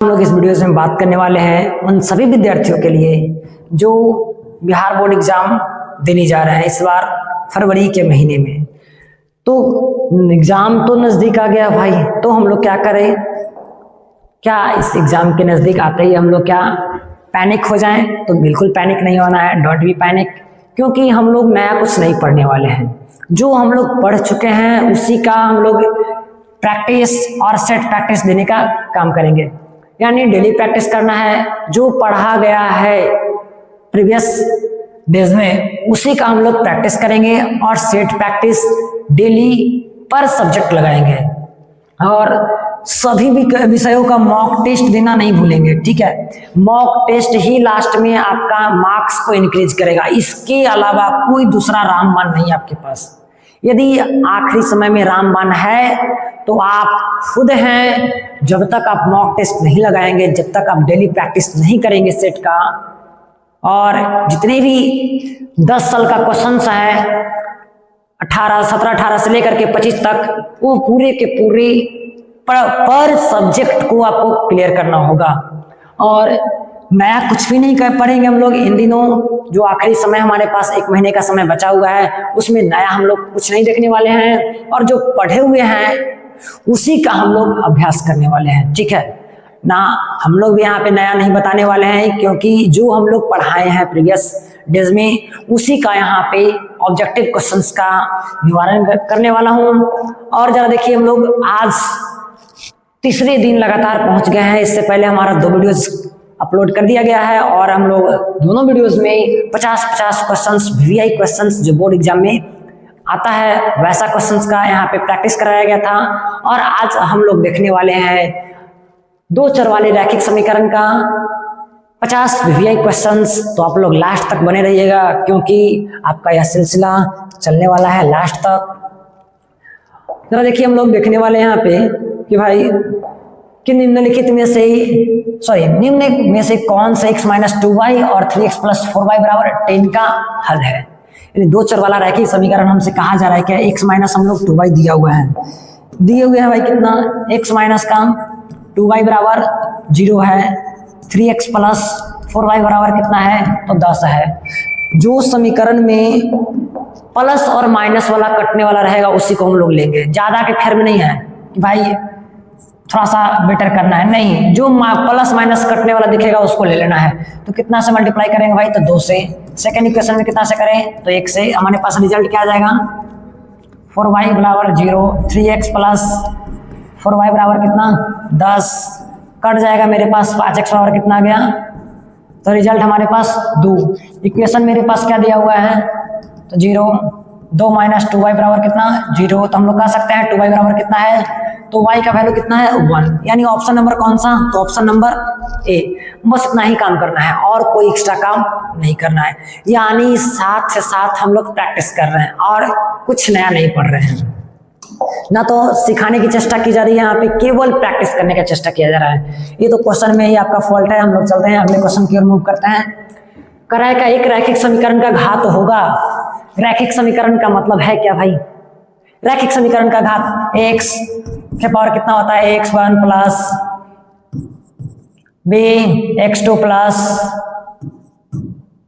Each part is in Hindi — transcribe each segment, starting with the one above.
हम लोग इस वीडियो में बात करने वाले हैं उन सभी विद्यार्थियों के लिए जो बिहार बोर्ड एग्जाम देने जा रहे हैं इस बार फरवरी के महीने में। तो एग्जाम तो नज़दीक आ गया भाई, तो हम लोग क्या करें? क्या इस एग्जाम के नज़दीक आते ही हम लोग क्या पैनिक हो जाएं? तो बिल्कुल पैनिक नहीं होना है, डोंट बी पैनिक, क्योंकि हम लोग नया कुछ नहीं पढ़ने वाले हैं। जो हम लोग पढ़ चुके हैं उसी का हम लोग प्रैक्टिस और सेट प्रैक्टिस देने का काम करेंगे। यानी डेली प्रैक्टिस करना है, जो पढ़ा गया है प्रीवियस डेज में उसी का हम लोग प्रैक्टिस करेंगे और सेट प्रैक्टिस डेली पर सब्जेक्ट लगाएंगे और सभी विषयों का मॉक टेस्ट देना नहीं भूलेंगे, ठीक है? मॉक टेस्ट ही लास्ट में आपका मार्क्स को इंक्रीज करेगा, इसके अलावा कोई दूसरा रामबाण नहीं आपके पास। यदि आखिरी समय में रामबाण है तो आप खुद हैं। जब तक आप मॉक टेस्ट नहीं लगाएंगे, जब तक आप डेली प्रैक्टिस नहीं करेंगे सेट का, और जितने भी 10 साल का क्वेश्चंस है 17-18 से लेकर के 25 तक, वो पूरे के पूरे पर सब्जेक्ट को आपको क्लियर करना होगा। और नया कुछ भी नहीं कर पढ़ेंगे हम लोग इन दिनों। जो आखिरी समय हमारे पास 1 महीने का समय बचा हुआ है उसमें नया हम लोग कुछ नहीं देखने वाले हैं, और जो पढ़े हुए हैं उसी का हम लोग अभ्यास करने वाले हैं, ठीक है ना? हम लोग भी यहाँ पे नया नहीं बताने वाले हैं, क्योंकि जो हम लोग पढ़ाए हैं प्रीवियस डेज में उसी का यहाँ पे ऑब्जेक्टिव क्वेश्चंस का निवारण करने वाला हूँ। और जरा देखिए, हम लोग आज तीसरे दिन लगातार पहुंच गए हैं। इससे पहले हमारा 2 वीडियोस अपलोड कर दिया गया है और हम लोग दोनों वीडियोस में 50-50 क्वेश्चंस, वीआई क्वेश्चंस जो बोर्ड एग्जाम में आता है वैसा क्वेश्चंस का यहाँ पे प्रैक्टिस कराया गया था। और आज हम लोग देखने वाले हैं 2 चर वाले रैखिक समीकरण का 50 वीआई क्वेश्चंस। तो आप लोग लास्ट तक बने रहिएगा, क्योंकि आपका यह सिलसिला चलने वाला है लास्ट तक। जरा देखिए, हम लोग देखने वाले हैं यहाँ पे कि भाई कि निम्नलिखित में से कौन सा x - 2y और 3x + 4y = 10 का हल है। यानी 2 चर वाला रैखिक समीकरण हमसे कहा जा रहा है क्या x - हम लोग 2y दिया हुआ है, दिए हुए हैं भाई कितना x - का 2y = 0 है, 3x + 4y = कितना है तो 10 है। जो समीकरण में प्लस और माइनस वाला कटने वाला रहेगा उसी को हम लोग लेंगे। ज्यादा के फेर में नहीं है कि भाई थोड़ा सा बेटर करना है, नहीं, जो प्लस माइनस कटने वाला दिखेगा उसको ले लेना है। तो कितना से मल्टीप्लाई करेंगे भाई? तो 2 से। सेकेंड इक्वेशन में कितना से करें? तो 1 से। हमारे पास रिजल्ट क्या आ जाएगा? 4y = 0, 3x + 4y = कितना 10, कट जाएगा मेरे पास 5x = कितना आ गया? तो रिजल्ट हमारे पास 2। इक्वेशन मेरे पास क्या दिया हुआ है? तो 0, 2 - 2y = कितना 0। तो हम लोग कह सकते हैं 2y = कितना है? तो y का वैल्यू कितना है 1। यानी ऑप्शन नंबर कौन सा? तो ऑप्शन नंबर ए। बस इतना ही काम करना है और कोई एक्स्ट्रा काम नहीं करना है। यानी साथ से साथ हम लोग प्रैक्टिस कर रहे हैं और कुछ नया नहीं पढ़ रहे हैं, ना तो सिखाने की चेष्टा की जा रही है, यहाँ पे केवल प्रैक्टिस करने का चेष्टा किया जा रहा है। ये तो क्वेश्चन में ही आपका फॉल्ट है। हम लोग चलते हैं अगले क्वेश्चन की ओर मूव करते हैं। कराए का एक रैखिक समीकरण का घात होगा। रैखिक समीकरण का मतलब है क्या भाई? रैखिक समीकरण का घात x के पावर कितना होता है? x1 +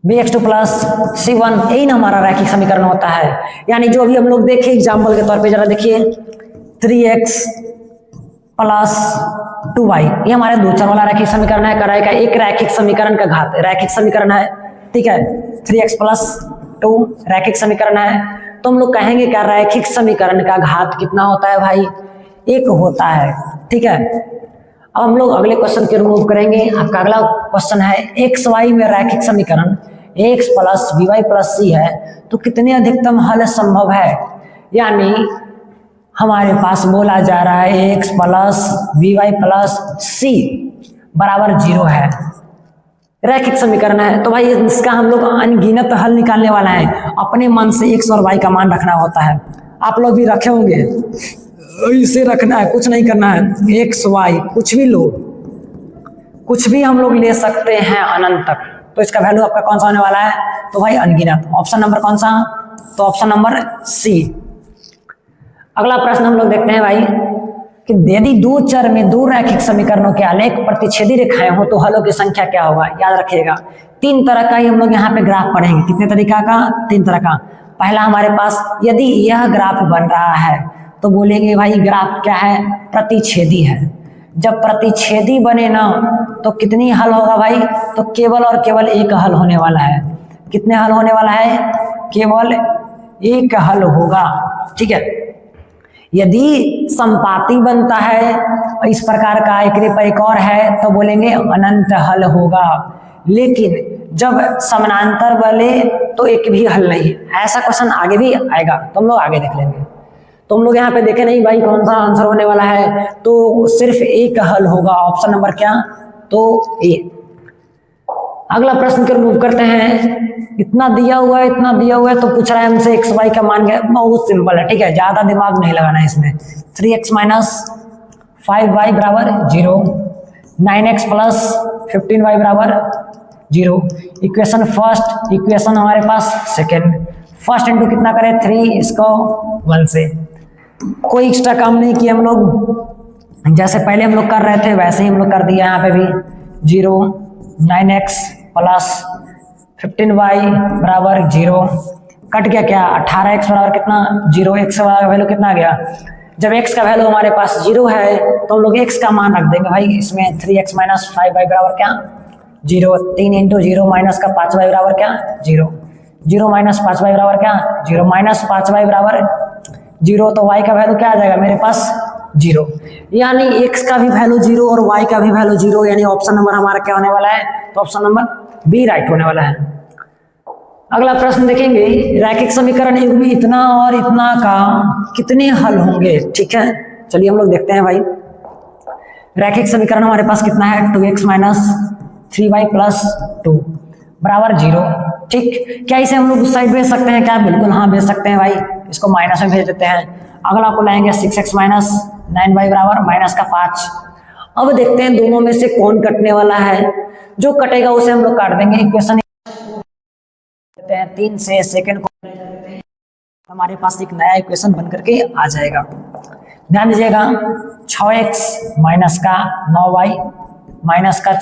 bx2 + c1, यही ना हमारा रैखिक समीकरण होता है। यानी जो अभी हम लोग देखे एग्जाम्पल के तौर पे, जरा देखिए 3x + 2y, ये हमारे 2 चर वाला रैखिक समीकरण है। कराए का एक रैखिक समीकरण का घात रैखिक समीकरण है, ठीक है। 3x + 2 रैखिक समीकरण है। तो हम लोग कहेंगे क्या रैखिक समीकरण का घात कितना होता है भाई? 1 होता है, ठीक है। अब हम लोग अगले क्वेश्चन की ओर मूव करेंगे। आपका अगला क्वेश्चन है एक्स वाई में रैखिक समीकरण x + by + c है, तो कितने अधिकतम हल संभव है? यानी हमारे पास बोला जा रहा है x + by + c = 0 है, रैखिक समीकरण है। तो भाई इसका हम लोग अनगिनत हल निकालने वाला है। अपने मन से x और y का मान रखना होता है। आप लोग भी रखे होंगे, इसे रखना है, कुछ नहीं करना है। x y कुछ भी लो, कुछ भी हम लोग ले सकते हैं अनंत तक। तो इसका वैल्यू आपका कौन सा होने वाला है? तो भाई अनगिनत। ऑप्शन नंबर कौन सा? तो ऑप्शन नंबर सी। अगला प्रश्न हम लोग देखते हैं भाई कि यदि दो चर में दो रैखिक समीकरणों के आलेख प्रतिच्छेदी रेखाएं हो तो हलों की संख्या क्या होगा, याद रखिएगा। तीन तरह का ही हम लोग यहाँ पे ग्राफ पढ़ेंगे। कितने तरीका का? तीन तरह का। पहला हमारे पास यदि यह ग्राफ बन रहा है तो बोलेंगे भाई ग्राफ क्या है, प्रतिच्छेदी है। जब प्रतिच्छेदी बने ना तो कितनी हल होगा भाई, तो केवल और केवल एक हल होने वाला है। कितने हल होने वाला है? केवल एक हल होगा, ठीक है। यदि संपाती बनता है इस प्रकार का, एक और है तो बोलेंगे अनंत हल होगा। लेकिन जब समानांतर बने तो एक भी हल नहीं। ऐसा क्वेश्चन आगे भी आएगा तो हम लोग आगे देख लेंगे। तो हम लोग यहाँ पे देखे नहीं भाई कौन सा आंसर होने वाला है, तो सिर्फ एक हल होगा। ऑप्शन नंबर क्या? तो ए। अगला प्रश्न को रिमूव करते हैं। इतना दिया हुआ है, इतना दिया हुआ है, तो पूछ रहा है हमसे एक्स वाई का मान क्या। बहुत सिंपल है, ठीक है, ज्यादा दिमाग नहीं लगाना है इसमें। 3x माइनस 5y बराबर 0, 9x प्लस 15y बराबर 0। इक्वेशन फर्स्ट, इक्वेशन हमारे पास सेकेंड। फर्स्ट इंटू कितना करें 3, इसको 1 से। कोई एक्स्ट्रा काम नहीं किया हम लोग, जैसे पहले हम लोग कर रहे थे वैसे ही हम लोग कर दिया। यहाँ पे भी 0, 9x प्लस 15y बराबर 0। कट गया क्या? 18x बराबर कितना? 0। x का वैल्यू कितना आ गया? जब x का वैल्यू हमारे पास 0 है तो हम लोग x का मान रख देंगे भाई इसमें। 3x माइनस 5y बराबर क्या? 0। 3 इंटू 0 माइनस का 5y बराबर क्या? 0। 0 माइनस 5y बराबर क्या? 0। माइनस 5y बराबर 0, तो y का वैल्यू क्या आ जाएगा मेरे पास? 0। यानी x का भी वैल्यू 0 और y का भी वैल्यू 0, यानी ऑप्शन नंबर हमारा क्या होने वाला है? तो ऑप्शन नंबर बी राइट होने वाला है। अगला प्रश्न देखेंगे, रैखिक समीकरण युग्म में इतना और इतना का कितने हल होंगे, ठीक है। चलिए हम लोग देखते हैं भाई। रैखिक समीकरण हमारे पास कितना है? 2x माइनस 3y प्लस 2 बराबर 0, ठीक। क्या इसे हम लोग उस साइड भेज सकते हैं क्या? बिल्कुल हाँ भेज सकते हैं भाई, इसको माइनस में भेज देते हैं। अगला को लाएंगे 6x माइनस 9y बराबर माइनस का 5। अब देखते हैं दोनों में से कौन कटने वाला है। जो कटेगा उसे हम लोग काट देंगे। इक्वेशन 3 से सेकंड को हमारे पास एक नया इक्वेशन बन करके आ जाएगा। ध्यान दीजिएगा, 6x माइनस का 9y माइनस का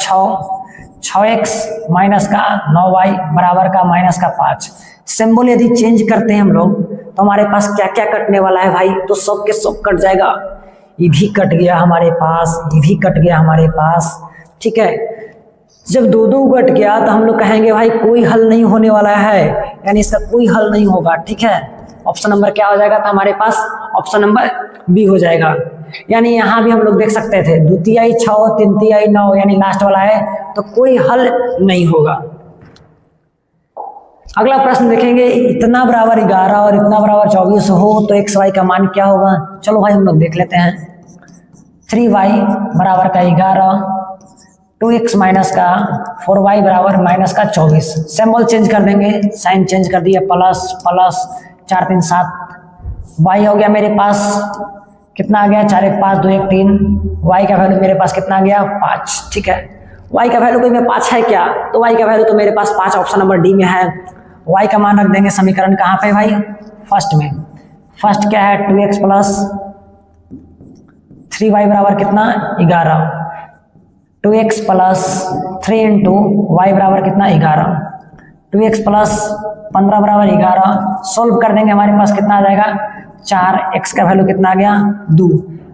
6x माइनस का 9y बराबर का माइनस का 5। सिंबल यदि चेंज करते हैं हम लोग तो हमारे पास क्या क्या कटने वाला है भाई? तो सब के सब कट जाएगा। ये भी कट गया हमारे पास, ये भी कट गया हमारे पास, ठीक है। जब दो दो कट गया तो हम लोग कहेंगे भाई कोई हल नहीं होने वाला है, यानी इसका कोई हल नहीं होगा, ठीक है। ऑप्शन नंबर क्या हो जाएगा? तो हमारे पास ऑप्शन नंबर बी हो जाएगा। यानी यहाँ भी हम लोग देख सकते थे द्वितीय 6, तृतीय 9, यानी लास्ट वाला है, तो कोई हल नहीं होगा। अगला प्रश्न देखेंगे, इतना बराबर 11 और इतना बराबर 24 हो तो एक्स वाई का मान क्या होगा? चलो भाई हम लोग देख लेते हैं। 3y बराबर का 11, 2x माइनस का 4y बराबर माइनस का 24। सिंबल चेंज कर देंगे, साइन चेंज कर दिया, प्लस प्लस 4 3 7। y हो गया मेरे पास कितना आ गया? 4 1 5 2 1 3। y का वैल्यू मेरे पास कितना आ गया? 5, ठीक है। y का वैल्यू कोई में 5 है क्या? तो y का वैल्यू तो मेरे पास 5 ऑप्शन नंबर डी में है। y का मान रख देंगे समीकरण कहाँ पे भाई? फर्स्ट में। फर्स्ट क्या है? 2x प्लस 3y बराबर कितना? 11। 2x प्लस 3 इंटू वाई बराबर कितना? 11। 2x प्लस 15 बराबर 11। सोल्व कर देंगे, हमारे पास कितना आ जाएगा? 4। x का वैल्यू कितना आ गया? 2।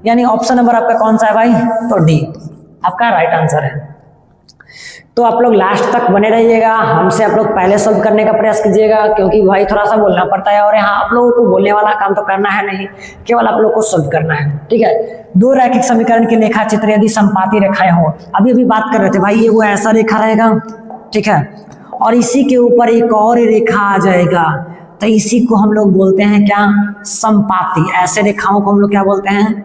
यानी ऑप्शन नंबर आपका कौन सा है भाई? तो डी आपका राइट आंसर है। तो आप लोग लास्ट तक बने रहिएगा, हमसे आप लोग पहले सोल्व करने का प्रयास कीजिएगा, क्योंकि भाई थोड़ा सा बोलना पड़ता है और यहाँ आप लोगों को बोलने वाला काम तो करना है नहीं, केवल आप लोग को सोल्व करना है, ठीक है। दो रैखिक समीकरण के रेखा चित्र यदि संपाती रेखाएं हो, अभी अभी बात कर रहे थे भाई, ये वो ऐसा रेखा रहेगा, ठीक है, और इसी के ऊपर एक और रेखा आ जाएगा, तो इसी को हम लोग बोलते हैं क्या? संपाती। ऐसे रेखाओं को हम लोग क्या बोलते हैं?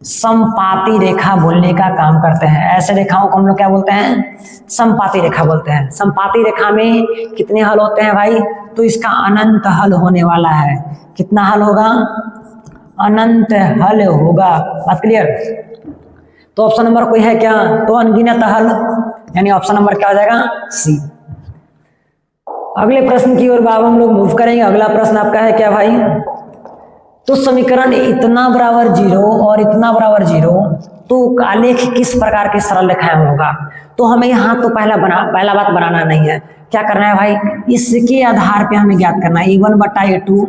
संपाती रेखा बोलने का काम करते हैं। ऐसे रेखाओं को हम लोग क्या बोलते हैं? संपाती रेखा बोलते हैं। संपाती रेखा में कितने हल होते हैं भाई? तो इसका अनंत हल होने वाला है। कितना हल होगा? अनंत हल होगा। बात क्लियर? तो ऑप्शन नंबर कोई है क्या? तो अनगिनत हल, यानी ऑप्शन नंबर क्या हो जाएगा? सी। अगले प्रश्न की ओर बाब हम लोग मूव करेंगे। अगला प्रश्न आपका है क्या भाई? तो समीकरण इतना बराबर 0 और इतना बराबर 0, तो आलेख किस प्रकार की सरल रेखाएं होगा। तो हमें यहाँ तो पहला बात बनाना नहीं है, क्या करना है भाई, इसके आधार पे हमें ज्ञात करना है A1 बटा A2,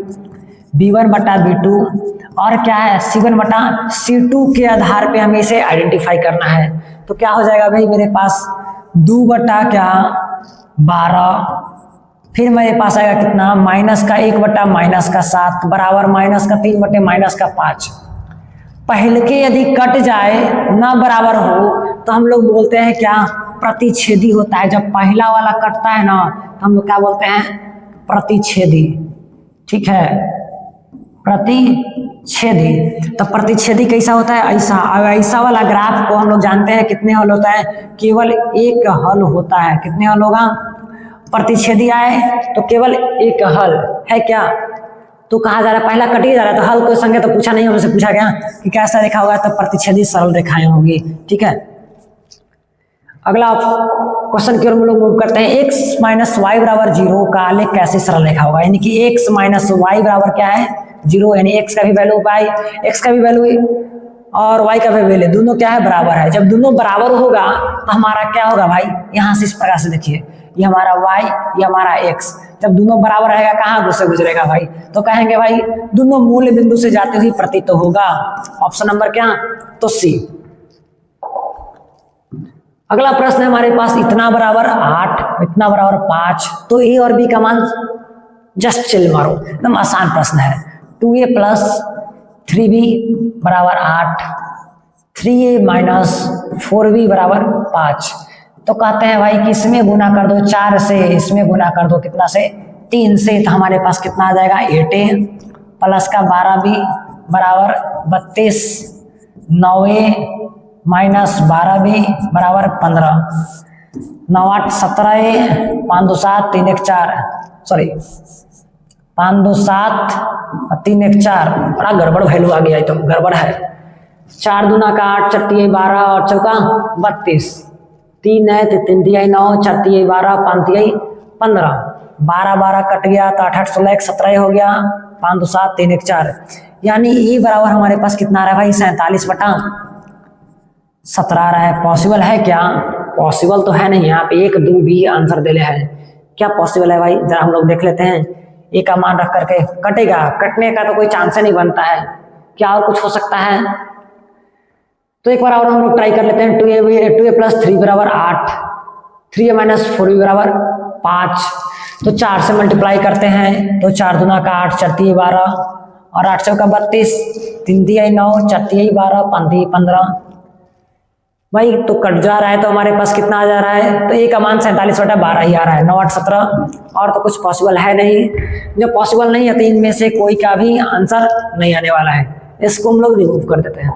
B1 बटा B2 और क्या है C1 बटा C2 के आधार पे हमें इसे आइडेंटिफाई करना है। तो क्या हो जाएगा भाई, मेरे पास 2 बटा क्या 12, फिर मेरे पास आएगा कितना माइनस का 1 बटा माइनस का 7 बराबर माइनस का 3 बटे माइनस का 5। पहले के यदि कट जाए ना बराबर हो तो हम लोग बोलते हैं क्या, प्रतिच्छेदी होता है। जब पहला वाला कटता है ना तो हम लोग क्या बोलते हैं, प्रतिच्छेदी। ठीक है, प्रतिच्छेदी। तो प्रतिच्छेदी कैसा होता है, ऐसा। अब ऐसा वाला ग्राफ को हम लोग जानते हैं कितने हल होता है, केवल एक हल होता है। कितने हल होगा, प्रतिच्छेदी आए तो केवल एक हल है क्या। तो कहा जा रहा है पहला कट ही जा रहा है तो हल कोई संख्या तो पूछा नहीं, हमसे पूछा गया कि कैसा रेखा होगा, तो प्रतिच्छेदी सरल रेखाएं होगी। ठीक है, अगला क्वेश्चन की ओर हम लोग मूव करते हैं। x माइनस वाई बराबर 0 का आलेख कैसे सरल रेखा होगा, यानी कि x माइनस वाई बराबर क्या है 0, यानी x का भी वैल्यू पाई, x का भी वैल्यू और y का भी वैल्यू दोनों क्या है बराबर है। जब दोनों बराबर होगा तो हमारा क्या होगा भाई, यहाँ से इस प्रकार से देखिए, ये हमारा y, ये हमारा x। जब दोनों बराबर रहेगा कहाँ से गुजरेगा भाई, तो कहेंगे भाई दोनों मूल बिंदु से जाते हुए प्रतीत होगा। ऑप्शन नंबर क्या, तो सी। अगला प्रश्न है हमारे पास, इतना बराबर 8, इतना बराबर 5, तो ए और बी का मान जस्ट चिल मारो, एकदम आसान प्रश्न है। 2a प्लस 3b बराबर 8, 3a माइनस 4b बराबर 5। तो कहते हैं भाई कि इसमें गुना कर दो 4 से, इसमें गुना कर दो कितना से 3 से, तो हमारे पास कितना आ जाएगा 8a प्लस का 12b बराबर 32, 9a माइनस 12b बराबर 15, 9 8 17a, 5 2 7 3 1 4, सॉरी 5 2 7 3 1 4, बड़ा गड़बड़ वैल्यू आ गया, तो गड़बड़ है। 4 दूना का 8, 4 3 12 और चौका 32, 3 है तो 3 3 9, 4 3 12, 5 3 15, 12 12 कट गया तो 8 8 16 1 17 हो गया, 5 2 7 3 1 4, यानी ये बराबर हमारे पास कितना आ रहा है भाई 47 बटा 17 आ रहा है। पॉसिबल है क्या, पॉसिबल तो है नहीं, यहाँ पे 1 2 भी आंसर दे ले है। क्या पॉसिबल है भाई, जरा हम लोग देख लेते हैं। ए का मान रख करके कटेगा, कटने का तो कोई चांस ही नहीं बनता है, क्या और कुछ हो सकता है। तो एक बार और हम लोग ट्राई कर लेते हैं। 2a प्लस 3 बराबर 8, 3a माइनस 4b बराबर 5, तो 4 से मल्टीप्लाई करते हैं तो 4 दूना का 8, 4 3 12 और 8 चौका 32, 3 3 9, 4 3 12, 5 3 15। भाई तो कट जा रहा है तो हमारे पास कितना आ जा रहा है, तो ए का मान 47 बटा 12 ही आ रहा है, 9 8 17, और तो कुछ पॉसिबल है नहीं। जब पॉसिबल नहीं है तो इनमें से कोई का भी आंसर नहीं आने वाला है, इसको हम लोग रिमूव कर देते हैं।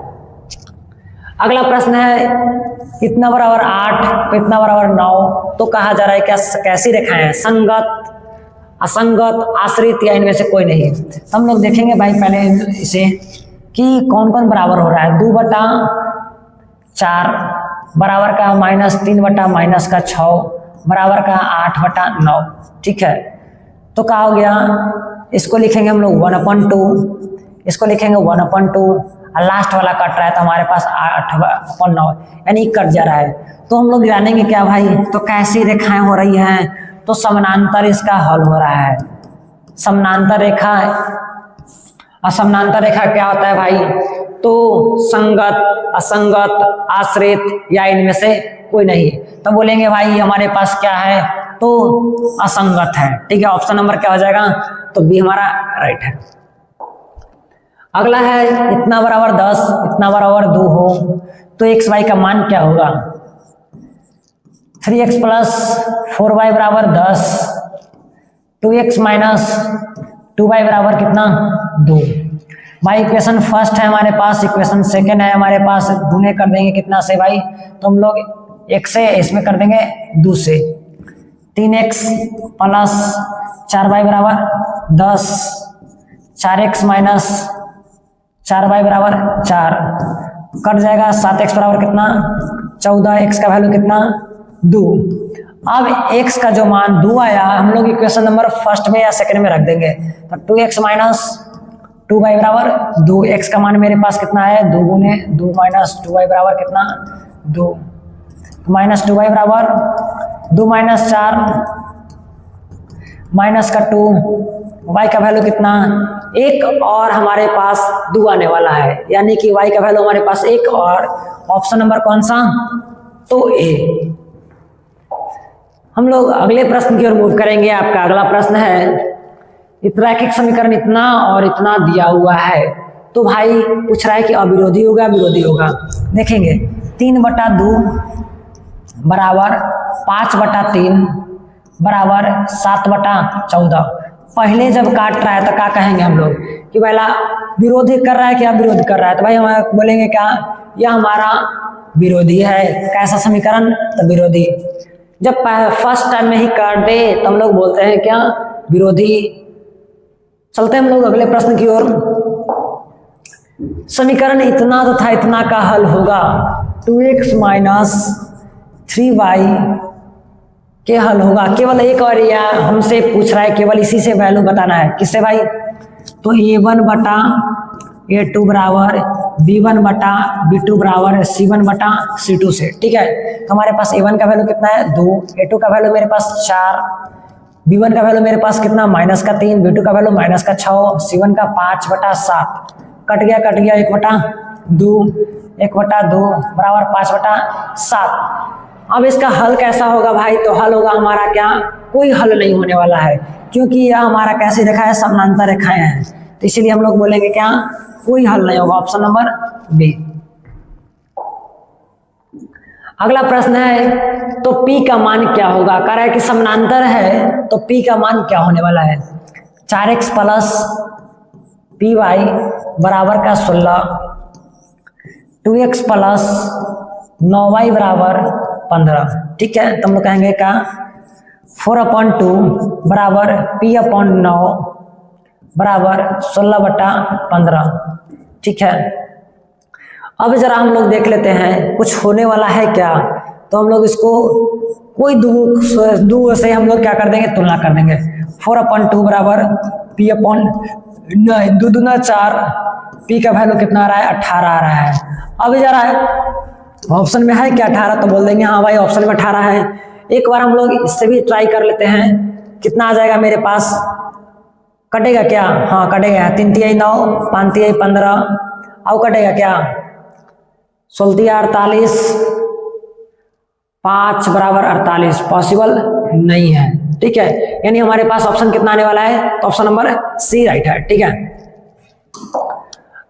अगला प्रश्न है, इतना बराबर 8, इतना बराबर 9, तो कहा जा रहा है क्या कैसी रेखाएं हैं, संगत, असंगत, आश्रित या इनमें से कोई नहीं। तो हम लोग देखेंगे भाई पहले इसे कि कौन कौन बराबर हो रहा है। 2 बटा 4 बराबर का -3 बटा माइनस का 6 बराबर का 8 बटा 9। ठीक है, तो क्या हो गया, इसको लिखेंगे हम लोग 1/2, इसको लिखेंगे 1/2 और लास्ट वाला कट रहा है तो हमारे पास 8/9, यानी कट जा रहा है। तो हम लोग जानेंगे क्या भाई, तो कैसी रेखाएं हो रही हैं, तो समानांतर इसका हल हो रहा है। समानांतर रेखा, असमानांतर रेखा क्या होता है भाई, तो संगत, असंगत, आश्रित या इनमें से कोई नहीं। तो बोलेंगे भाई हमारे पास क्या है, तो असंगत है। ठीक है, ऑप्शन नंबर क्या हो जाएगा, तो बी हमारा राइट है। अगला है, इतना बराबर 10, इतना बराबर 2 हो तो एक्स वाई का मान क्या होगा। 3x प्लस 4y बराबर 10, 2x माइनस 2y बराबर कितना 2। भाई इक्वेशन फर्स्ट है हमारे पास, इक्वेशन सेकेंड है हमारे पास, गुने कर देंगे कितना से भाई, तो हम लोग 1 से इसमें कर देंगे 2 से, 3x प्लस 4y बराबर 10, 4x माइनस 4y बराबर 4, कट जाएगा 7x बराबर कितना 14, x का वैल्यू कितना 2। अब x का जो मान 2 आया हम लोग इक्वेशन नंबर फर्स्ट में या सेकंड में रख देंगे, तो 2x माइनस 2y बराबर 2, x का मान मेरे पास कितना है 2 गुने 2 माइनस 2y बराबर कितना 2, माइनस 2y बराबर 2 माइनस 4 माइनस का 2, y का वैल्यू कितना 1 और हमारे पास 2 आने वाला है, यानी कि y का वैल्यू हमारे पास 1 और ऑप्शन नंबर कौन सा, तो ए। हम लोग अगले प्रश्न की ओर मूव करेंगे। आपका अगला प्रश्न है, रैखिक समीकरण इतना और इतना दिया हुआ है, तो भाई पूछ रहा है कि अविरोधी होगा विरोधी होगा। देखेंगे 3/2 बराबर 5/3 बराबर 7/14। पहले जब काट रहा है तो क्या कहेंगे हम लोग कि पहला विरोधी कर रहा है क्या विरोध कर रहा है, तो भाई हम बोलेंगे क्या, यह हमारा विरोधी है। कैसा समीकरण, तो विरोधी। जब फर्स्ट टाइम में ही काट दे तो हम लोग बोलते हैं क्या, विरोधी। चलते हैं हम लोग अगले प्रश्न की ओर। समीकरण इतना तथा इतना का हल होगा 2x माइनस 3y के हल होगा। केवल एक और यह हमसे पूछ रहा है, केवल इसी से वैल्यू बताना है। किससे भाई, तो a1/a2 बराबर b1/b2 बराबर c1/c2 से। ठीक है, तो हमारे पास a1 का वैल्यू कितना है 2, a2 का वैल्यू मेरे पास 4, b1 का वैल्यू मेरे पास कितना -3, b2 का वैल्यू -6, c1 का 5/7। कट गया 1/2, 1/2 बराबर 5/7। अब इसका हल कैसा होगा भाई, तो हल होगा हमारा क्या, कोई हल नहीं होने वाला है, क्योंकि यह हमारा कैसी रेखा है, समानांतर रेखाएं हैं, तो इसीलिए हम लोग बोलेंगे क्या, कोई हल नहीं होगा। Option number B. अगला प्रश्न है, तो P का मान क्या होगा। कह रहा है कि समानांतर है तो P का मान क्या होने वाला है, 4x प्लस py बराबर का 16, 2x प्लस 9y बराबर 15। ठीक है, तो हम लोग कहेंगे का 4/2 बराबर p/9 बराबर 16/15। ठीक है, अब जरा हम लोग देख लेते हैं कुछ होने वाला है क्या, तो हम लोग इसको कोई दो से हम लोग क्या कर देंगे, तुलना कर देंगे। 4/2 बराबर p/9, 2 दूना 4, p का वैल्यू कितना आ रहा है 18 आ रहा है। अब जरा ऑप्शन में है क्या 18, तो बोल देंगे हाँ भाई ऑप्शन में 18 है। एक बार हम लोग इससे भी ट्राई कर लेते हैं, कितना आ जाएगा मेरे पास, कटेगा क्या, हाँ कटेगा, 3 तिहाई 9, 5 तिहाई 15, अब कटेगा क्या, 16 तिहाई 48, 5 बराबर 48, पॉसिबल नहीं है। ठीक है, यानी हमारे पास ऑप्शन कितना आने वाला है, तो ऑप्शन नंबर सी राइट है। ठीक है,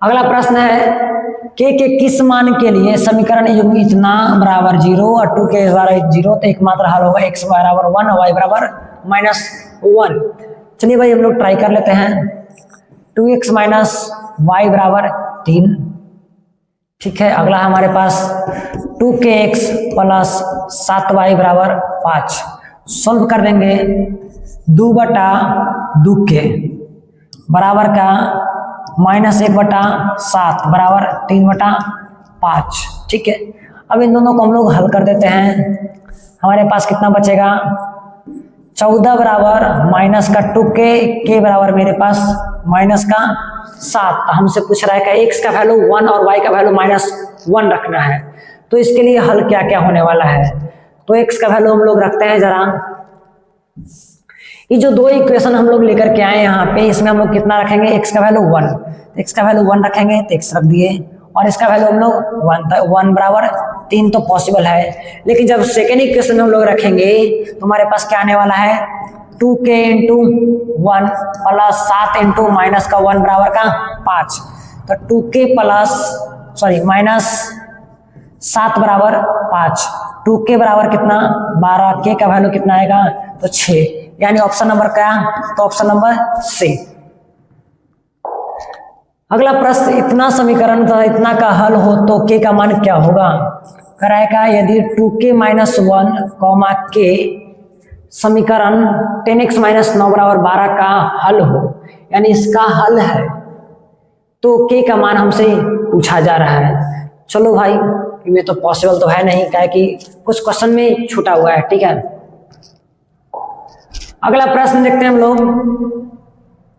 अगला प्रश्न है, के किस मान के लिए समीकरण इतना बराबर 0 और 2 के बराबर 0, तो एकमात्र हल होगा x बराबर 1 और y बराबर -1। चलिए भाई हम लोग ट्राई कर लेते हैं, 2x माइनस y बराबर 3। ठीक है, अगला हमारे पास 2kx प्लस 7y बराबर 5। सॉल्व कर देंगे, 2/2k बराबर का -1/7 बराबर 3/5। ठीक है, अब इन दोनों को हम लोग हल कर देते हैं। हमारे पास कितना बचेगा, 14 बराबर माइनस का 2k, k बराबर मेरे पास -7। हमसे पूछ रहा है कि x का वैल्यू 1 और y का वैल्यू -1 रखना है, तो इसके लिए हल क्या क्या होने वाला है, तो x का वैल्यू हम लोग रखते हैं जरा। ये जो दो इक्वेशन हम लोग लेकर के आए यहाँ पे, इसमें हम लोग कितना रखेंगे, x का वैल्यू 1, x का वैल्यू 1 रखेंगे तो x रख दिए, और इसका वैल्यू हम लोग 1 बराबर 3 तो पॉसिबल है। लेकिन जब सेकेंड इक्वेशन में हम लोग रखेंगे तो हमारे पास क्या आने वाला है, 2k into 1 plus 7 into minus का 1 बराबर का 5, तो 2k प्लस -7 बराबर 5, 2k बराबर कितना 12, k का वैल्यू कितना आएगा तो 6, यानी ऑप्शन नंबर क्या, तो ऑप्शन नंबर सी। अगला प्रश्न, इतना समीकरण तथा इतना का हल हो तो k का मान क्या होगा। कराएगा, यदि 2k - 1, k समीकरण 10x - 9 बराबर 12 का हल हो, यानी इसका हल है, तो k का मान हमसे पूछा जा रहा है। चलो भाई, ये तो पॉसिबल तो है नहीं, क्या कि कुछ क्वेश्चन में छूटा हुआ है। ठीक है, अगला प्रश्न देखते हैं हम लोग,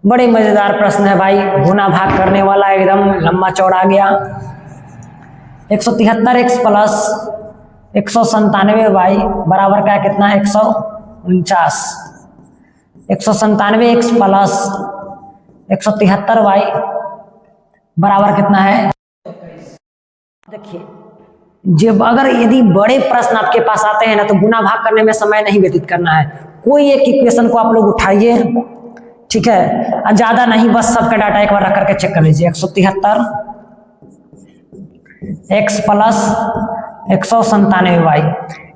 बड़े मजेदार प्रश्न है भाई, गुना भाग करने वाला एकदम लंबा चौड़ा गया। 173 x प्लस 197 y बराबर क्या कितना 149। 197 x प्लस 173 y बराबर कितना है। देखिए जब अगर यदि बड़े प्रश्न आपके पास आते हैं ना तो गुना भाग करने में समय नहीं व्यतीत करना है। कोई एक इक्वेशन को आप लोग उठाइए, ठीक है, ज्यादा नहीं, बस सबका डाटा एक बार रख करके चेक कर लीजिए। 173 x प्लस 197 y,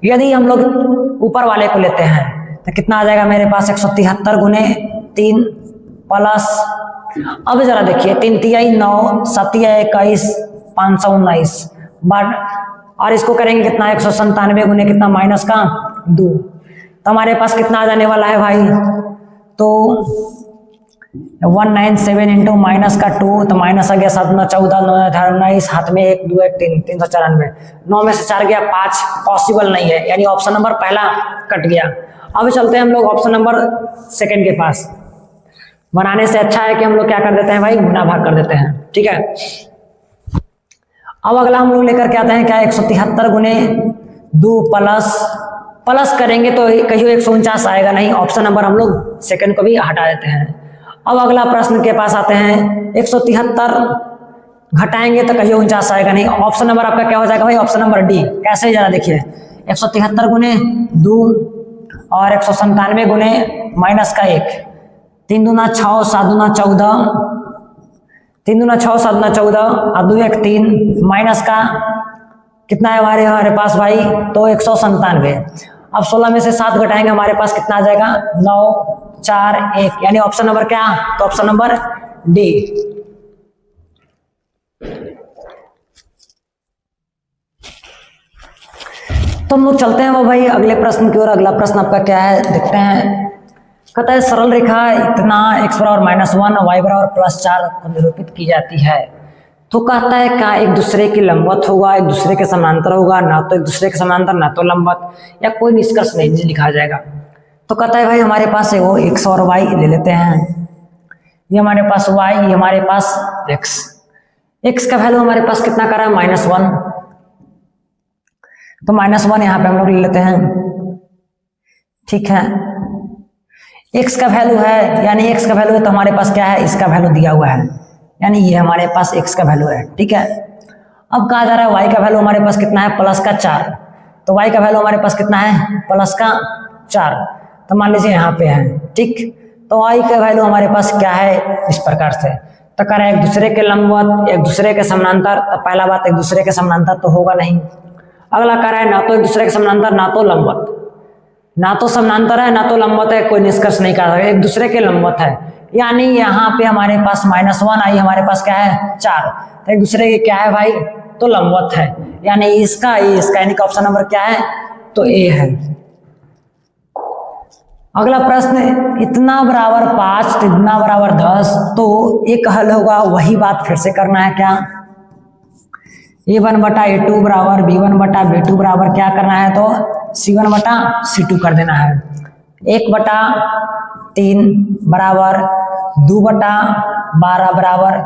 यदि हम लोग ऊपर वाले को लेते हैं तो कितना आ जाएगा मेरे पास 173 गुने 3 प्लस, अब जरा देखिए 3 तिया 9 7 21 519 बट, और इसको करेंगे कितना 197 गुने कितना माइनस का 2, तो हमारे पास कितना आ जाने वाला है भाई, तो 197 इंटू माइनस का 2, तो माइनस आ गया 7 9 14 9 18 19, हाथ में 1 2 1 3 394, 9 में से 4 गया 5, पॉसिबल नहीं है, यानी ऑप्शन नंबर पहला कट गया। अब चलते हैं हम लोग ऑप्शन नंबर सेकंड के पास। बनाने से अच्छा है कि हम लोग क्या कर देते हैं भाई, गुना भाग कर देते हैं, ठीक है। अब अगला हम लोग लेकर के आते हैं क्या 173 गुने 2 प्लस, प्लस करेंगे तो कहियो 149 आएगा नहीं, ऑप्शन नंबर हम लोग सेकंड को भी हटा देते हैं। अब अगला प्रश्न के पास आते हैं 173 घटाएंगे तो कहियो 49 आएगा नहीं, ऑप्शन नंबर आपका क्या हो जाएगा भाई, ऑप्शन नंबर डी। कैसे जरा देखिए 173 गुने 2 और 197 गुने माइनस का 1, 3 दूना 6 7 दूना 14, 3 दूना 6 7 दूना 14 और 2 1 3, माइनस का कितना है हमारे पास भाई, तो 197। अब 16 में से 7 घटाएंगे हमारे पास कितना आ जाएगा 9 4 1, यानी ऑप्शन नंबर क्या, तो ऑप्शन नंबर डी। तो हम लोग चलते हैं वो भाई अगले प्रश्न की ओर। अगला प्रश्न आपका क्या है देखते हैं। कहता है सरल रेखा इतना x बराबर -1 y बराबर +4 को निरूपित की जाती है, तो कहता है क्या एक दूसरे के लंबवत होगा, एक दूसरे के समानांतर होगा, ना तो एक दूसरे के समानांतर ना तो लंबवत, या कोई निष्कर्ष नहीं लिखा जाएगा। तो कहता है भाई हमारे पास है वो x और y ले लेते हैं, ये हमारे पास y, ये हमारे पास x। x का वैल्यू हमारे पास कितना कर रहा है -1, तो -1 यहाँ पे हम लोग ले लेते हैं, ठीक है। x का वैल्यू है, यानी x का वैल्यू है तो हमारे पास क्या है, इसका वैल्यू दिया हुआ है, यानी ये हमारे पास x का वैल्यू है, ठीक है। अब कहा जा रहा है y का वैल्यू हमारे पास कितना है +4, तो y का वैल्यू हमारे पास कितना है +4, तो मान लीजिए यहाँ पे है, ठीक। तो y का वैल्यू हमारे पास क्या है इस प्रकार से, तो कह रहे हैं एक दूसरे के लंबवत एक दूसरे के समानांतर, तो पहला बात एक दूसरे के समानांतर तो होगा नहीं। अगला कह रहा है ना तो एक दूसरे के समानांतर ना तो लंबवत, ना तो समानांतर है ना तो लंबवत है, कोई निष्कर्ष नहीं कर सकता, एक दूसरे के लंबवत है, यानी यहाँ पे हमारे पास -1 आई, हमारे पास क्या है 4, तो एक दूसरे के क्या है भाई, तो लंबवत है, यानी इसका यानी कि ऑप्शन नंबर क्या है, तो ए है। अगला प्रश्न इतना बराबर 5 तो इतना बराबर 10, तो एक हल होगा, वही बात फिर से करना है क्या, a1 बटा a2 बराबर b1 बटा b2 बराबर क्या करना है, तो c1 बटा c2 कर देना है। 1 बटा 3 बराबर 2 बटा 12 बराबर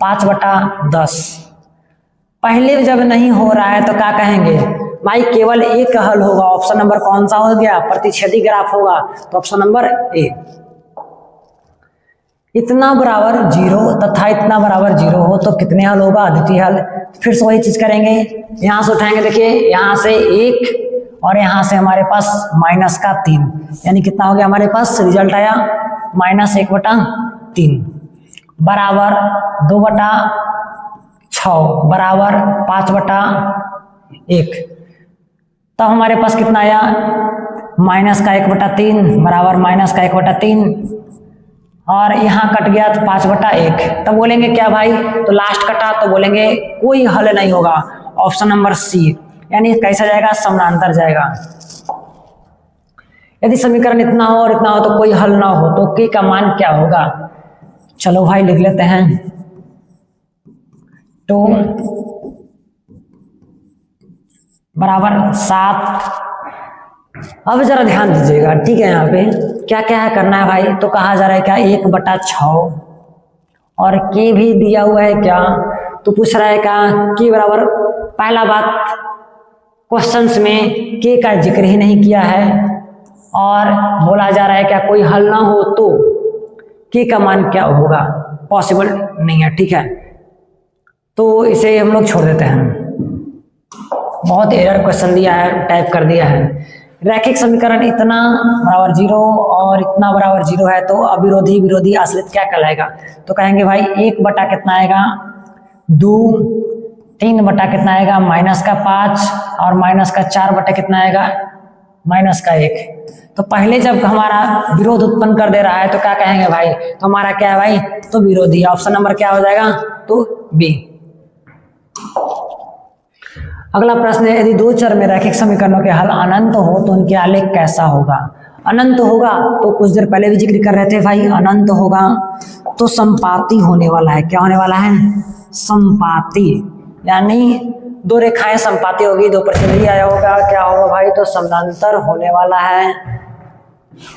5 बटा 10। पहले जब नहीं हो रहा है तो क्या कहेंगे भाई, केवल एक हल होगा, ऑप्शन नंबर कौन सा हो गया, प्रतिच्छेदी ग्राफ होगा, तो ऑप्शन नंबर ए। इतना बराबर 0 तथा इतना बराबर 0 हो तो कितने हल होगा, अद्वितीय हल। फिर से वही चीज करेंगे, यहां से उठाएंगे, देखिए यहां से 1 और यहां से हमारे पास -3, यानी कितना हो गया हमारे पास, रिजल्ट आया -1 बटा 3 बराबर 2 बटा 6 बराबर 5 बटा 1, तब हमारे पास कितना आया -1 बटा 3 बराबर -1 बटा 3, और यहाँ कट गया तो 5 बटा 1, तब बोलेंगे क्या भाई, तो लास्ट कटा तो बोलेंगे कोई हल नहीं होगा, ऑप्शन नंबर सी, यानी कैसा जाएगा, समानांतर जाएगा। यदि समीकरण इतना हो और इतना हो तो कोई हल ना हो तो k का मान क्या होगा, चलो भाई लिख लेते हैं, तो बराबर 7। अब जरा ध्यान दीजिएगा, ठीक है, यहाँ पे क्या क्या है करना है भाई, तो कहा जा रहा है क्या 1/6 और के भी दिया हुआ है क्या, तो पूछ रहा है क्या के बराबर, पहला बात क्वेश्चंस में के का जिक्र ही नहीं किया है और बोला जा रहा है क्या कोई हल ना हो तो के का मान क्या होगा, पॉसिबल नहीं है। ठीक है, तो इसे हम लोग छोड़ देते हैं। बहुत एरर क्वेश्चन दिया है, टाइप कर दिया है। रैखिक समीकरण इतना बराबर 0 और इतना बराबर 0 है तो अविरोधी विरोधी आश्रित क्या कहलाएगा, तो कहेंगे भाई 1 बटा कितना आएगा 2, 3 बटा कितना आएगा -5 और -4 बटा कितना आएगा -1। तो पहले जब हमारा विरोध उत्पन्न कर दे रहा है तो क्या कहेंगे भाई, तो हमारा क्या है भाई, तो विरोधी। ऑप्शन नंबर क्या हो जाएगा, तो बी। अगला प्रश्न है, यदि दो चर में रैखिक समीकरणों के हल अनंत हो तो उनके आलेख कैसा होगा। अनंत होगा तो कुछ देर पहले भी जिक्र कर रहे थे भाई, अनंत होगा तो संपाती होने वाला है। क्या होने वाला है, संपाती, यानी दो रेखाएं संपाती होगी, दो पर ही आया होगा, क्या होगा भाई, तो समानांतर होने वाला है।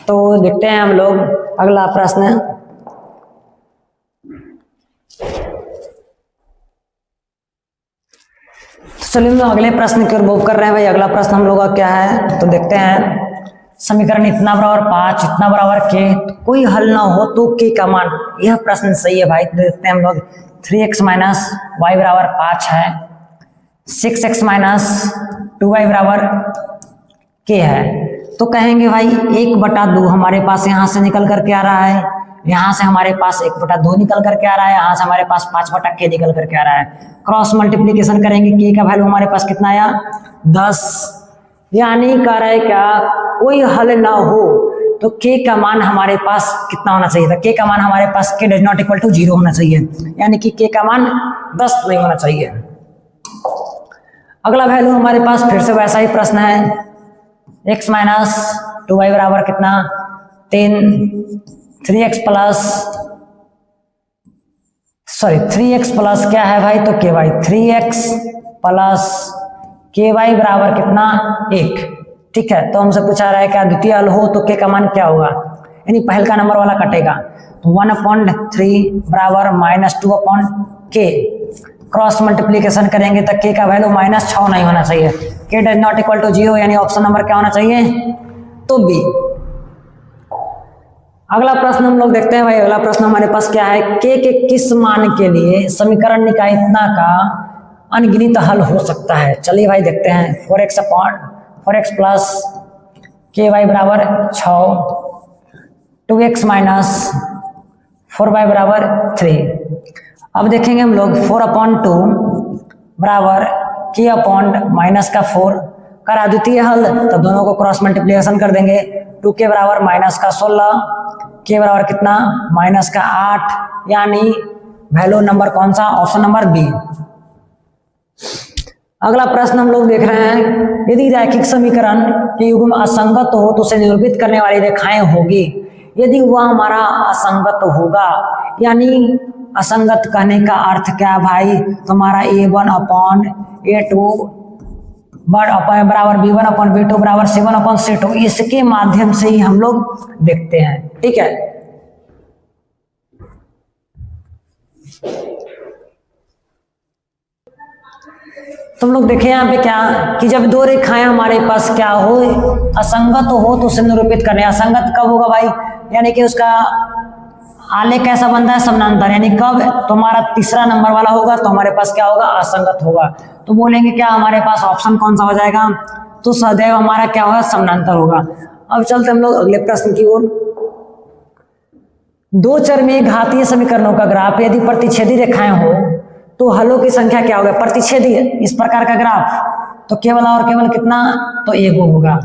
तो देखते हैं हम लोग अगला प्रश्न। चलिए हम अगले प्रश्न की ओर मूव कर रहे हैं भाई। अगला प्रश्न हम लोग का क्या है, तो देखते हैं। समीकरण इतना बराबर 5 इतना बराबर के, कोई हल ना हो तो के का मान, यह प्रश्न सही है भाई। देखते हैं हम लोग 3x माइनस वाई बराबर 5 है, 6x माइनस 2y बराबर के है, तो कहेंगे भाई 1/2 हमारे पास यहाँ से निकल करके आ रहा है, यहाँ से हमारे पास 1/2 निकल करके आ रहा है, यहाँ से हमारे पास 5/k निकल करके आ रहा है। क्रॉस मल्टीप्लीकेशन करेंगे, के का वैल्यू हमारे पास कितना आया 10, यानी कह रहा है क्या कोई हल ना हो तो के का मान हमारे पास कितना होना चाहिए था, के का मान हमारे पास के डज नॉट इक्वल टू 0 होना चाहिए, यानी कि के का मान 10 नहीं होना चाहिए। अगला वैल्यू हमारे पास फिर से वैसा ही प्रश्न है, x माइनस 2y बराबर कितना 3, 3x प्लस क्या है भाई, तो ky, 3x प्लस ky बराबर कितना 1। ठीक है, तो हमसे पूछा रहा है क्या द्वितीय हल हो तो के का मान क्या होगा, यानी पहल का नंबर वाला कटेगा, तो 1/3 बराबर -2/k। क्रॉस मल्टीप्लीकेशन करेंगे तो के का वैल्यू -6 नहीं होना चाहिए, के डज नॉट इक्वल टू 0, यानी ऑप्शन नंबर क्या होना चाहिए, तो बी। अगला प्रश्न हम लोग देखते हैं भाई। अगला प्रश्न हमारे पास क्या है, के किस मान के लिए समीकरण निकाय इतना का अनगिनत हल हो सकता है। चलिए भाई देखते हैं, 4x प्लस ky बराबर 6, 2x माइनस 4y बराबर 3। अब देखेंगे हम लोग 4/2 बराबर k/-4 करा द्वितीय हल, तो दोनों को क्रॉस मल्टीप्लिकेशन कर देंगे, 2k बराबर -16, k बराबर कितना -8, यानी वैल्यू नंबर कौन सा, ऑप्शन नंबर बी। अगला प्रश्न हम लोग देख रहे हैं, यदि रैखिक समीकरण के युग्म असंगत हो तो उसे निरूपित करने वाली रेखाएं होगी। यदि वह हमारा असंगत होगा, यानी असंगत कहने का अर्थ क्या भाई, तो हमारा a1/a2 बराबर b1/b2 बराबर c1/c2, इसके माध्यम से ही हम लोग देखते हैं। ठीक है, तुम लोग देखें यहाँ पे क्या कि जब दो रेखाएं हमारे पास क्या हो असंगत हो तो उसे निरूपित करने, असंगत कब होगा भाई, यानी कि उसका आलेख कैसा बनता है, समानांतर, यानी कब तुम्हारा तीसरा नंबर वाला होगा तो हमारे पास क्या होगा, असंगत होगा। तो बोलेंगे क्या हमारे पास ऑप्शन कौन सा हो जाएगा, तो सदैव हमारा क्या होगा, समानांतर होगा। अब चलते हम लोग अगले प्रश्न की ओर। दो चर में घातीय समीकरणों का ग्राफ यदि प्रतिच्छेदी रेखाएं हो तो हलों की संख्या क्या होगा, प्रतिच्छेदी इस प्रकार का ग्राफ, तो केवल और केवल कितना, तो एक होगा।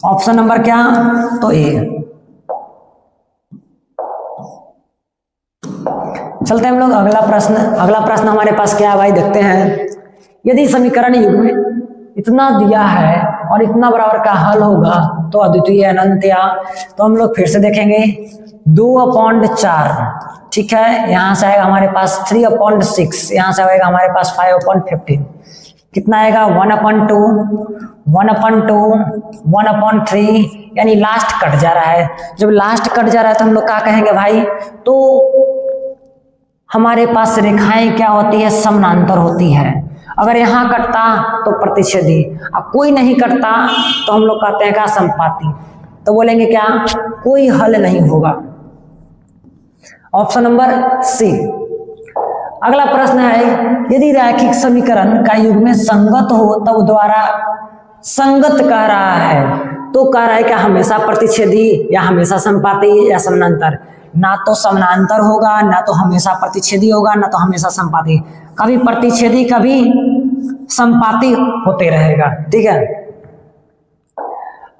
ऑप्शन नंबर क्या, तो ए। चलते हैं हम लोग अगला प्रश्न हमारे पास क्या है भाई, देखते हैं। यदि समीकरण युग्म इतना दिया है और इतना बराबर का हल होगा तो अद्वितीय अनंत, या तो हम लोग फिर से देखेंगे 2/4। ठीक है, यहाँ से आएगा हमारे पास 3/6, यहाँ से आएगा हमारे पास 5/15, कितना आएगा 1/2, 1/2, 1/3, यानी लास्ट कट जा रहा है। जब लास्ट कट जा रहा है तो हम लोग क्या कहेंगे भाई, तो हमारे पास रेखाएं क्या होती है, समानांतर होती है। अगर यहाँ कटता तो प्रतिच्छेदी, अब कोई नहीं कटता तो हम लोग कहते हैं क्या, संपाती। तो बोलेंगे क्या, कोई हल नहीं होगा। Option number C. अगला प्रश्न है, यदि रैखिक समीकरण का युग्म संगत हो तब द्वारा संगत कह रहा है, तो कह रहा है क्या हमेशा प्रतिच्छेदी या हमेशा संपाती या समानांतर। ना तो समानांतर होगा, ना तो हमेशा प्रतिच्छेदी होगा, ना तो हमेशा संपाती। कभी प्रतिच्छेदी कभी संपाती होते रहेगा। ठीक है।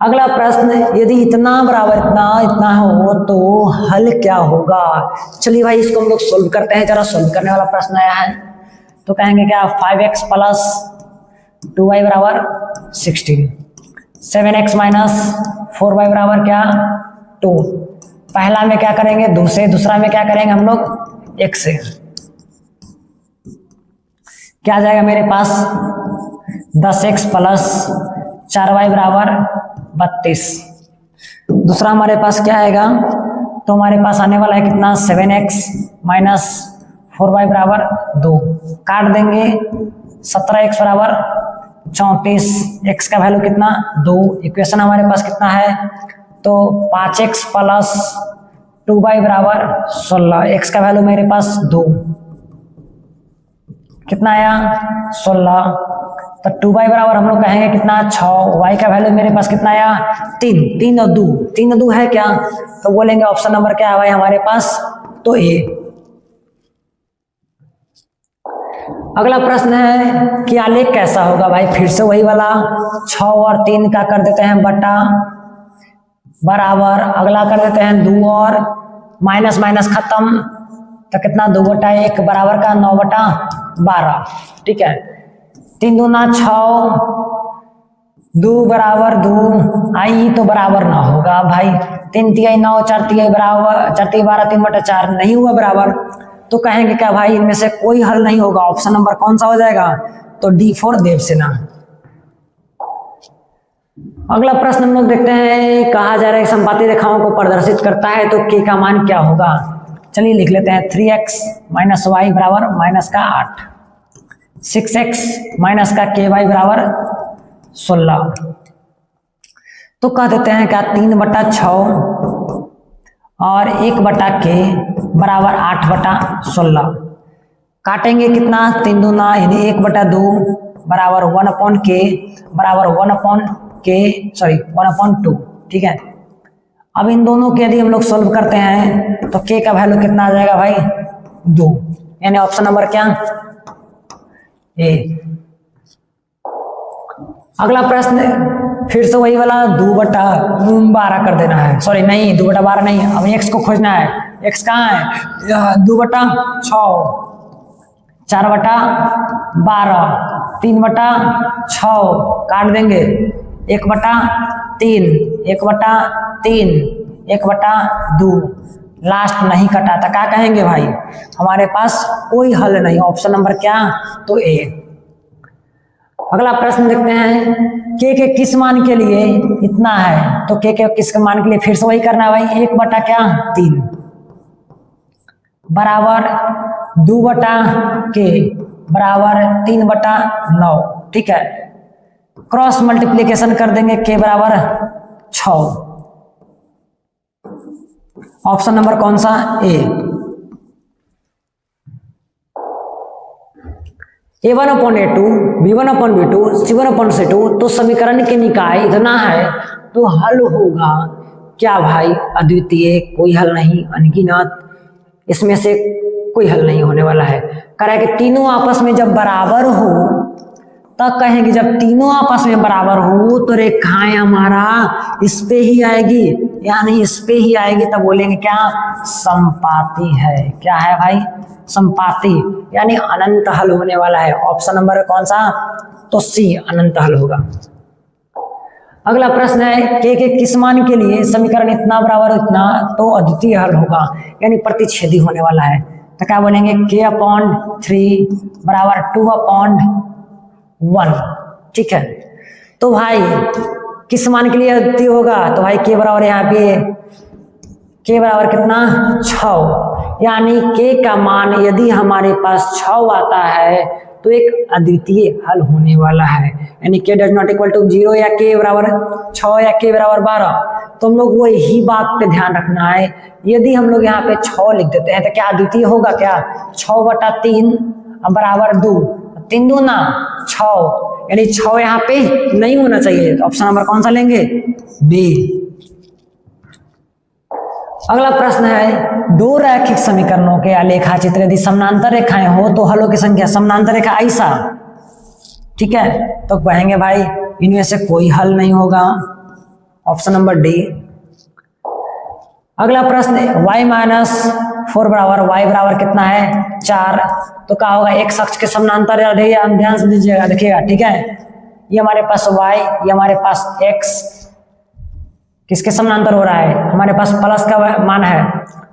अगला प्रश्न, यदि इतना बराबर इतना इतना हो तो हल क्या होगा। चलिए भाई इसको हम लोग सोल्व करते हैं। जरा सोल्व करने वाला प्रश्न आया है तो कहेंगे क्या, 5x प्लस 2y बराबर 16, 7x माइनस 4y बराबर क्या 2। पहला में क्या करेंगे 2 से, दूसरा में क्या करेंगे हम लोग 1 से। क्या आ जाएगा मेरे पास 10x प्लस 4y बराबर 32। दूसरा हमारे पास क्या आएगा, तो हमारे पास आने वाला है कितना 7x माइनस 4y बराबर 2। काट देंगे 17x बराबर 34, x का वैल्यू कितना 2। इक्वेशन हमारे पास कितना है, तो 5x प्लस 2y बराबर 16, x का वैल्यू मेरे पास 2, कितना आया 16। तो 2y बराबर हम लोग कहेंगे कितना 6, y का वैल्यू मेरे पास कितना आया 3, 3 और 2, 3 और 2 है क्या, तो बोलेंगे ऑप्शन नंबर क्या है भाई हमारे पास, तो ए। अगला प्रश्न है कि आलेख कैसा होगा भाई, फिर से वही वाला 6 और 3 का कर देते हैं बटा बराबर, अगला कर देते हैं 2 और माइनस माइनस खत्म, तो कितना 2/1 बराबर का 9/12। ठीक है। 3 दूना 6, 2 बराबर 2, आई तो बराबर ना होगा भाई, 3 तिहाई 9, 4 तिहाई बराबर 4 तिहाई 12, 3/4 नहीं हुआ बराबर। तो कहेंगे क्या भाई इनमें से कोई हल नहीं होगा। ऑप्शन नंबर कौन सा हो जाएगा, तो D4 देवसेना। अगला प्रश्न हम लोग देखते हैं, कहा जा रहा है संपाती रेखाओं को प्रदर्शित करता है तो k का मान क्या होगा। चलिए लिख लेते हैं 3x माइनस वाई बराबर माइनस का 8, 6x माइनस का ky बराबर 16। तो कह देते हैं क्या 3/6 और 1/k बराबर 8/16। काटेंगे कितना 3 दूना 1/2 बराबर 1/k बराबर 1/2। ठीक है। अब इन दोनों के यदि हम लोग सोल्व करते हैं तो k का वैल्यू कितना आ जाएगा भाई 2, यानी ऑप्शन नंबर क्या ए। अगला प्रश्न फिर से वही वाला 2/12 कर देना है, सॉरी नहीं 2/12 नहीं, अब x को खोजना है। x कहाँ है 2/6, 4/12, 3/6, काट देंगे 1/3, 1/3, 1/2, लास्ट नहीं कटा था, क्या कहेंगे भाई हमारे पास कोई हल नहीं। ऑप्शन नंबर क्या, तो ए। अगला प्रश्न देखते हैं, k के किस मान के लिए इतना है, तो k के किस मान के लिए फिर से वही करना है भाई 1/3 बराबर 2/k बराबर 3/9। ठीक है। क्रॉस मल्टीप्लीकेशन कर देंगे k बराबर 6। ऑप्शन नंबर कौन सा, ए। A1/A2, B1/B2, C1/C2, तो समीकरण के निकाय इतना है तो हल होगा क्या भाई, अद्वितीय, कोई हल नहीं, अनगिनत, इसमें से कोई हल नहीं होने वाला है। कह रहा है कि तीनों आपस में जब बराबर हो, तब कहेंगे जब तीनों आपस में बराबर हो तो रेखाएं हमारा इस पे ही आएगी, यानी इस पे ही आएगी, तब बोलेंगे क्या, संपाती है। क्या है भाई, संपाती, यानी अनंत हल होने वाला है। ऑप्शन नंबर कौन सा, तो सी, अनंत हल होगा। अगला प्रश्न है, k के किस मान के लिए समीकरण इतना बराबर इतना तो अद्वितीय हल होगा, यानी प्रतिच्छेदी होने वाला है। तो क्या बोलेंगे k/3 बराबर 2/1 1, ठीक है। तो भाई किस मान के लिए अद्वितीय होगा, तो भाई के बराबर यहाँ पे के बराबर कितना 6, यानी के का मान यदि हमारे पास 6 आता है तो एक अद्वितीय हल होने वाला है, यानी के डज नॉट इक्वल टू 0 या के बराबर 6 या के बराबर 12। तो हम लोग वही बात पे ध्यान रखना है, यदि हम लोग यहाँ पे 6 लिख देते हैं तो क्या अद्वितीय होगा, क्या 6/3 बराबर 2, 3 दूना 6, यानी 6 यहाँ पे नहीं होना चाहिए। तो ऑप्शन नंबर कौन सा लेंगे, बी। अगला प्रश्न है, दो रैखिक समीकरणों के आलेखा चित्र यदि समानांतर रेखाएं हो तो हलों की संख्या, समानांतर रेखा ऐसा, ठीक है, तो कहेंगे भाई इनमें से कोई हल नहीं होगा, ऑप्शन नंबर डी। अगला प्रश्न, y-4 बराबर y बराबर कितना है 4, तो क्या होगा एक अक्ष के समानांतर, ध्यान से दीजिएगा, देखिएगा, ठीक है, ये हमारे पास y, ये हमारे पास x किसके समानांतर हो रहा है, हमारे पास प्लस का मान है,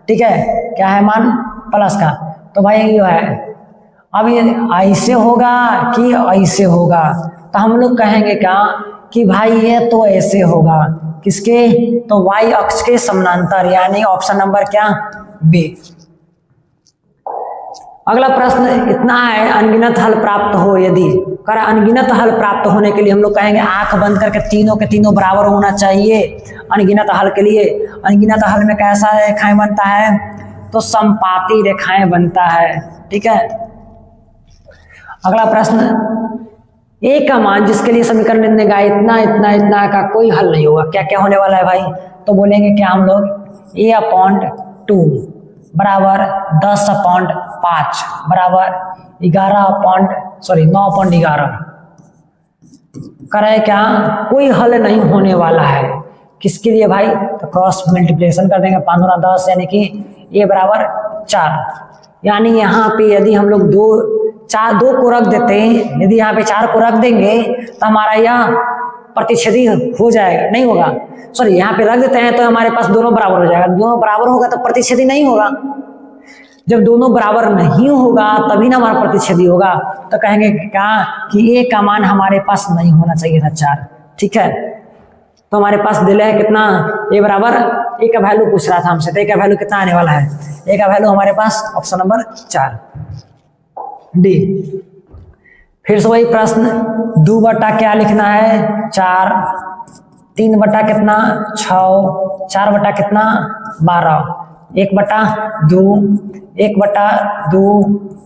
ठीक है, क्या है मान प्लस का, तो भाई ये है। अब ये ऐसे होगा कि ऐसे होगा, तो हम लोग कहेंगे क्या कि भाई ये तो ऐसे होगा, किसके, तो y अक्ष के समानांतर, यानी ऑप्शन नंबर क्या, बी। अगला प्रश्न इतना है, अनगिनत हल प्राप्त हो यदि, कर अनगिनत हल प्राप्त होने के लिए हम लोग कहेंगे आंख बंद करके तीनों के तीनों बराबर होना चाहिए अनगिनत हल के लिए। अनगिनत हल में कैसा रेखाएं बनता है, तो समपाती रेखाएं बनता है, ठीक है। अगला प्रश्न, ए का मान जिसके लिए समीकरण लिखने का इतना इतना इतना का कोई हल नहीं होगा, क्या क्या होने वाला है भाई, तो बोलेंगे क्या हम लोग a/2 बराबर 10/5 बराबर 9/11 करे, क्या कोई हल नहीं होने वाला है, किसके लिए भाई, तो क्रॉस मल्टीप्लिकेशन कर देंगे 5 गुना 10, यानी कि a बराबर 4, यानी यहाँ पे यदि हम लोग 2 को रख देते हैं, यदि यहाँ पे 4 को रख देंगे तो हमारा यह प्रतिच्छेदी हो जाएगा, नहीं होगा, सॉरी यहाँ पे रख देते हैं तो हमारे पास दोनों बराबर हो जाएगा, दोनों बराबर होगा तो प्रतिच्छेदी नहीं होगा, जब दोनों बराबर नहीं होगा तभी ना हमारा प्रतिच्छेदी होगा, तो कहेंगे क्या कि ए का मान हमारे पास नहीं होना चाहिए था 4, ठीक है। तो हमारे पास दिले है कितना, ए बराबर, ए का वैल्यू पूछ रहा था हमसे, तो ए का वैल्यू कितना आने वाला है, ए का वैल्यू हमारे पास ऑप्शन नंबर 4, डी। फिर से वही प्रश्न, 2 बटा क्या लिखना है 4, 3 बटा कितना 6, 4 बटा कितना 12, 1/2,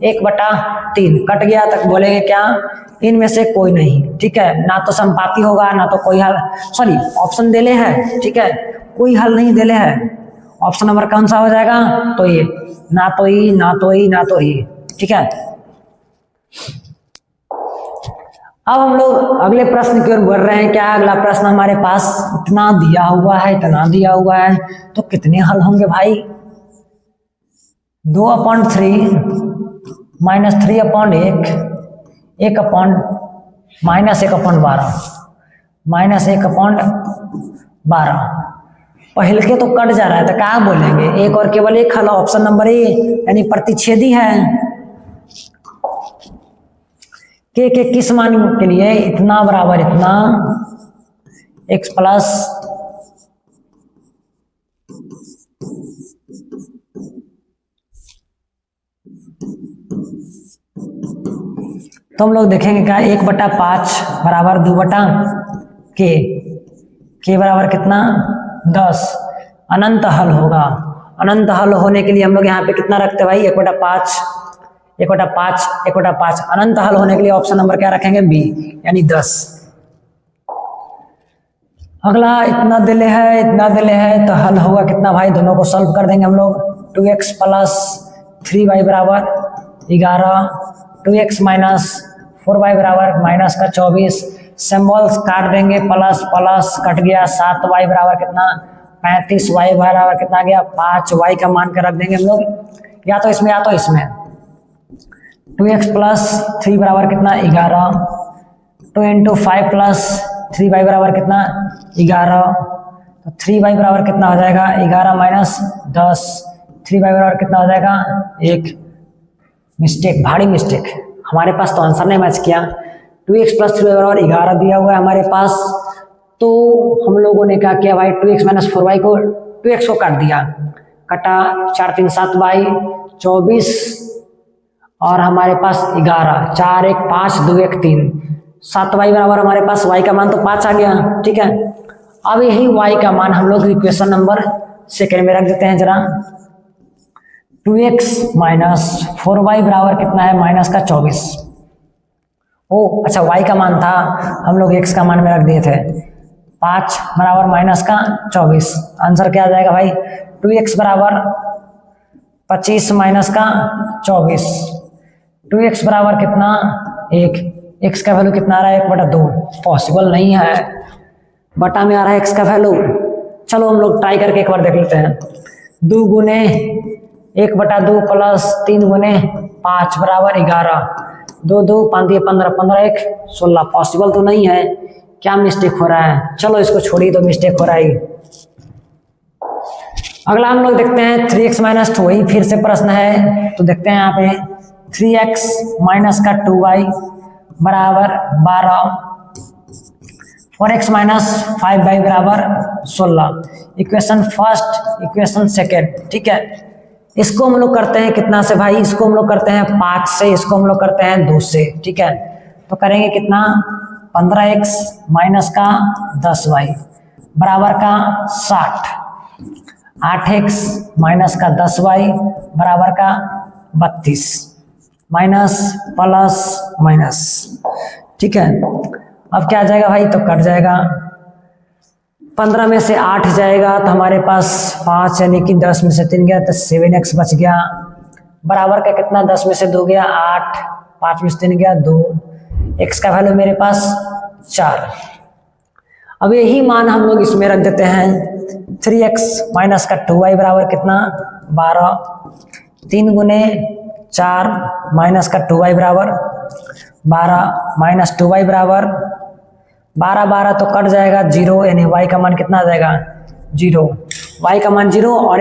1/3 कट गया, तक बोलेंगे क्या, इनमें से कोई नहीं, ठीक है, ना तो समपाती होगा ना तो कोई हल, सॉरी ऑप्शन देले है, ठीक है, कोई हल नहीं देले है, ऑप्शन नंबर कौन सा हो जाएगा, तो ये, ना तो ई ना तो ई ना तो ई, ठीक है। अब हम लोग अगले प्रश्न की ओर बढ़ रहे हैं, क्या अगला प्रश्न हमारे पास इतना दिया हुआ है, इतना दिया हुआ है, तो कितने हल होंगे भाई, 2/3 -3/1, 1/12 पहले के तो कट जा रहा है, तो क्या बोलेंगे, एक और केवल एक हल, ऑप्शन नंबर ए, यानी प्रतिच्छेदी है, के किस मान के लिए, इतना बराबर इतना x प्लस तो हम लोग देखेंगे क्या, 1/5 बराबर 2 बटा के बराबर कितना 10, अनंत हल होगा। अनंत हल होने के लिए हम लोग यहाँ पे कितना रखते हैं भाई, 1/5 अनंत हल होने के लिए ऑप्शन नंबर क्या रखेंगे, बी, यानी 10। अगला इतना दिले है तो हल होगा कितना भाई, दोनों को सॉल्व कर देंगे हम लोग, 2x प्लस 3y बराबर 11, 2x माइनस 4y बराबर माइनस का 24, सिंबल्स काट देंगे, प्लस प्लस कट गया, 7y बराबर कितना 35, y बराबर कितना गया 5, y का मान कर रख देंगे हम लोग, या तो इसमें 2x प्लस 3 बराबर कितना 11, 2 × 5 प्लस 3y बराबर कितना 11, तो 3y बराबर कितना हो जाएगा 11 माइनस 10, 3y बराबर कितना हो जाएगा 1, मिस्टेक, भारी मिस्टेक, हमारे पास तो आंसर नहीं मैच किया, 2x प्लस 3y बराबर 11 दिया हुआ है हमारे पास। तो हम लोगों ने क्या किया भाई, 2x माइनस 4y को 2x को काट दिया, कटा 4 3 7 बाई 24 और हमारे पास 11, 4 1 5 2 1 3, 7y बराबर हमारे पास y का मान तो 5 आ गया। ठीक है, अब यही y का मान हम लोग इक्वेशन नंबर सेकेंड में रख देते हैं जरा। 2x माइनस 4y बराबर कितना है, माइनस का 24। ओ अच्छा, y का मान था, हम लोग x का मान में रख दिए थे। 5 बराबर माइनस का 24, आंसर क्या आ जाएगा भाई, 2x बराबर 25 माइनस का 24। 2x बराबर कितना, 1, x का वैल्यू कितना आ रहा है, 1/2। पॉसिबल नहीं है, बटा में आ रहा है x का वैल्यू। चलो हम लोग ट्राई करके एक बार देख लेते हैं। 2 गुने 1/2 प्लस 3 गुने 5 बराबर 11, 2 2 5 दिए 15, 15 1 16। पॉसिबल तो नहीं है, क्या मिस्टेक हो रहा है, चलो इसको छोड़िए, तो मिस्टेक हो रहा है। अगला हम लोग देखते हैं 3x माइनस 2, वही फिर से प्रश्न है। तो देखते हैं यहाँ पे 3x माइनस का 2y बराबर 12 और x माइनस 5y बराबर 16। Equation first, equation second. ठीक है, इसको हम लोग करते हैं कितना से भाई, इसको हम लोग करते हैं 5 से, इसको हम लोग करते हैं 2 से। ठीक है, तो करेंगे कितना, 15x माइनस का 10y बराबर का 60, 8x माइनस का 10y बराबर का 32, माइनस प्लस माइनस। ठीक है, अब क्या आ जाएगा भाई, तो कट जाएगा, 15 में से 8 जाएगा तो हमारे पास 5, यानी कि 10 में से 3 गया तो 7x बच गया, बराबर का कितना, 10 में से 2 गया 8, 5 में से 3 गया 2, x का वैल्यू मेरे पास 4। अब यही मान हम लोग इसमें रख देते हैं। 3x माइनस का 2y बराबर कितना, 12, 3 गुने 4 माइनस का 2y बराबर 12 माइनस 2y बराबर 12, 12 तो कट जाएगा 0, यानी y का मान कितना आ जाएगा, 0। y का मान 0 और